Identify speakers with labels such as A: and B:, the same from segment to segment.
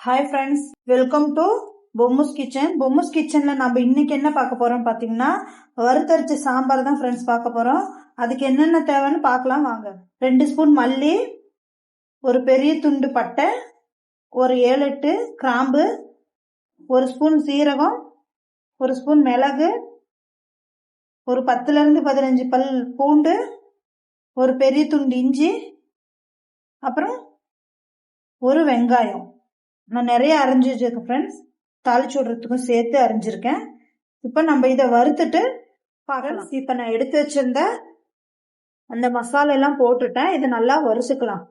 A: Hi friends, welcome to Bommu's kitchen. Bommu's கிச்சனில் நம்ம இன்னைக்கு என்ன பார்க்க போகிறோம் பார்த்தீங்கன்னா, வறுத்தரிச்ச சாம்பார் தான் ஃப்ரெண்ட்ஸ் பார்க்க போகிறோம். அதுக்கு என்னென்ன தேவைன்னு பார்க்கலாம் வாங்க. 2 ஸ்பூன் மல்லி, ஒரு பெரிய துண்டு பட்டை, ஒரு 7-8 கிராம்பு, 1 ஸ்பூன் சீரகம், 1 ஸ்பூன் மிளகு, ஒரு 10 to 15 பல் பூண்டு, ஒரு பெரிய துண்டு இஞ்சி, அப்புறம் ஒரு வெங்காயம். நான் நிறைய அரைஞ்சி வச்சிருக்கேன் ஃப்ரெண்ட்ஸ், தாளிச்சு விடுறதுக்கும் சேர்த்து அரைஞ்சிருக்கேன். இப்போ நம்ம இதை வறுத்துட்டு பார்க்கலாம். இப்போ நான் எடுத்து வச்சிருந்த அந்த மசாலா எல்லாம் போட்டுட்டேன். இதை நல்லா வறுத்துக்கலாம்.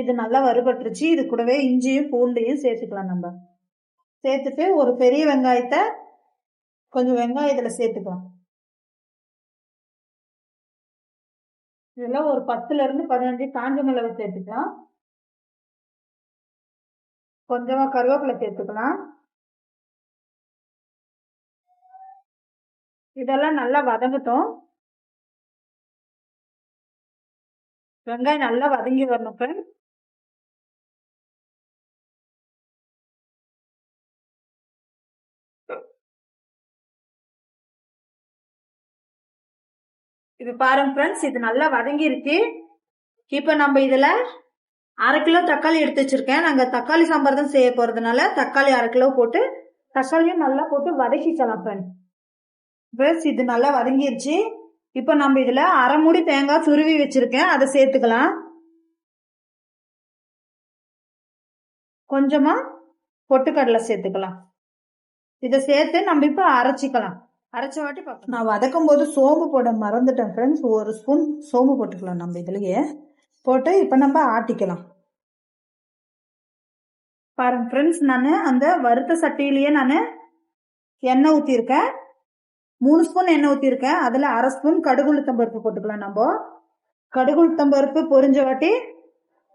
A: இது நல்லா வறுபட்டுருச்சு. இது கூடவே இஞ்சியும் பூண்டையும் சேர்த்துக்கலாம். நம்ம சேர்த்துட்டு ஒரு பெரிய வெங்காயத்தை கொஞ்சம் வெங்காயம் இதில் சேர்த்துக்கலாம். இதெல்லாம் ஒரு 10 to 15 காஞ்ச மிளகு சேர்த்துக்கலாம். கொஞ்சமா கருவேப்பிலை சேர்த்துக்கலாம். இதெல்லாம் நல்லா வதங்கட்டும். வெங்காயம் நல்லா வதங்கி வரணும் ஃப்ரெண்ட். இது பாருங்க ஃப்ரெண்ட்ஸ், இது நல்லா வதங்கிருச்சு. இப்போ நம்ம இதுல 1/2 கிலோ தக்காளி எடுத்து வச்சிருக்கேன். நாங்க தக்காளி சாம்பார் தான் செய்ய போறதுனால தக்காளி 1/2 கிலோ போட்டு தக்காளியும் நல்லா போட்டு வதக்கிக்கலாம் ஃப்ரெண்ட்ஸ். இது நல்லா வதங்கிருச்சு. இப்போ நம்ம இதுல 1/2 மூடி தேங்காய் துருவி வச்சிருக்கேன், அதை சேர்த்துக்கலாம். கொஞ்சமா பொட்டுக்கடலை சேர்த்துக்கலாம். இதை சேர்த்து நம்ம இப்ப அரைச்சிக்கலாம். அரைச்ச வாட்டி பார்க்கலாம். நான் வதக்கும் போது சோம்பு போட மறந்துட்டேன் ஃப்ரெண்ட்ஸ். 1 ஸ்பூன் சோம்பு போட்டுக்கலாம். நம்ம இதுலயே போட்டு இப்ப நம்ம ஆட்டிக்கலாம். பாருங்க ஃப்ரெண்ட்ஸ், நான் அந்த வறுத்த சட்டியிலேயே நான் எண்ணெய் ஊற்றிருக்கேன். 3 ஸ்பூன் எண்ணெய் ஊற்றிருக்கேன். அதில் 1/2 ஸ்பூன் கடுகு உளுத்தம் பருப்பு போட்டுக்கலாம். நம்ம கடுகு உளுத்தம் பருப்பு பொரிஞ்ச வாட்டி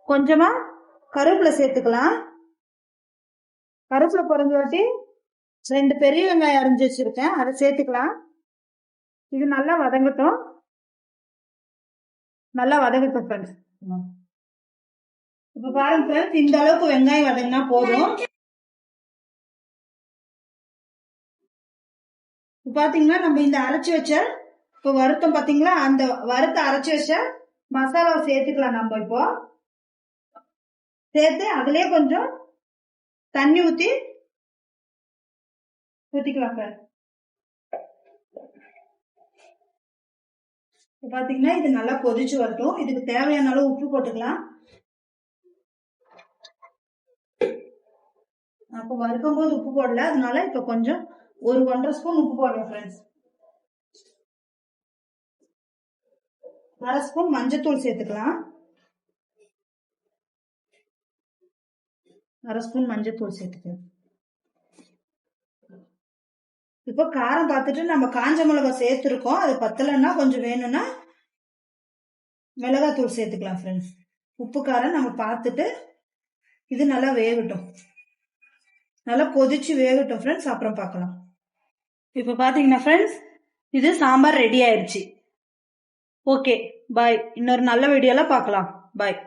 A: கொஞ்சமா கருவேப்பிலை சேர்த்துக்கலாம். கருவேப்பிலை பொரிஞ்ச வாட்டி 2 பெரிய வெங்காயம் அரைஞ்சி வச்சிருக்கேன், அதை சேர்த்துக்கலாம். இது நல்லா வதங்கட்டும். நல்லா வதங்கட்டும் ஃப்ரெண்ட்ஸ். இப்ப பாருங்க ஃப்ரெண்ட்ஸ், இந்த அளவுக்கு வெங்காயம் வதங்கினா போதும். பாத்தீங்கன்னா நம்ம இந்த அரைச்சி வச்ச இப்போ வருத்தம் பாத்தீங்களா, அந்த வறுத்த அரைச்சி வச்ச மசாலாவை சேர்த்துக்கலாம். நம்ம இப்போ சேர்த்து அதுலயே கொஞ்சம் தண்ணி ஊத்திக்கலாம் சார். பாத்தீங்கன்னா இது நல்லா கொதிச்சு வரட்டும். இதுக்கு தேவையான அளவு உப்பு போட்டுக்கலாம். அப்போ வறுக்கும் போது உப்பு போடல, அதனால இப்ப கொஞ்சம் ஒரு 1.5 ஸ்பூன் உப்பு போடுறேன் ஃப்ரெண்ட்ஸ். 1/2 ஸ்பூன் மஞ்சத்தூள் சேர்த்துக்கலாம். 1/2 ஸ்பூன் மஞ்சத்தூள் சேர்த்துக்கலாம். இப்போ காரம் பார்த்துட்டு நம்ம காஞ்ச மிளகாய் சேர்த்துருக்கோம். அது பத்தலைன்னா கொஞ்சம் வேணும்னா மிளகாத்தூள் சேர்த்துக்கலாம் ஃப்ரெண்ட்ஸ். உப்பு காரம் நம்ம பார்த்துட்டு இது நல்லா வேகட்டும், நல்லா கொதிச்சு வேகட்டும் ஃப்ரெண்ட்ஸ், அப்புறம் பார்க்கலாம். இப்போ பார்த்தீங்கன்னா ஃப்ரெண்ட்ஸ், இது சாம்பார் ரெடி ஆயிடுச்சு. ஓகே, பாய். இன்னொரு நல்ல வீடியோல பார்க்கலாம். பாய்.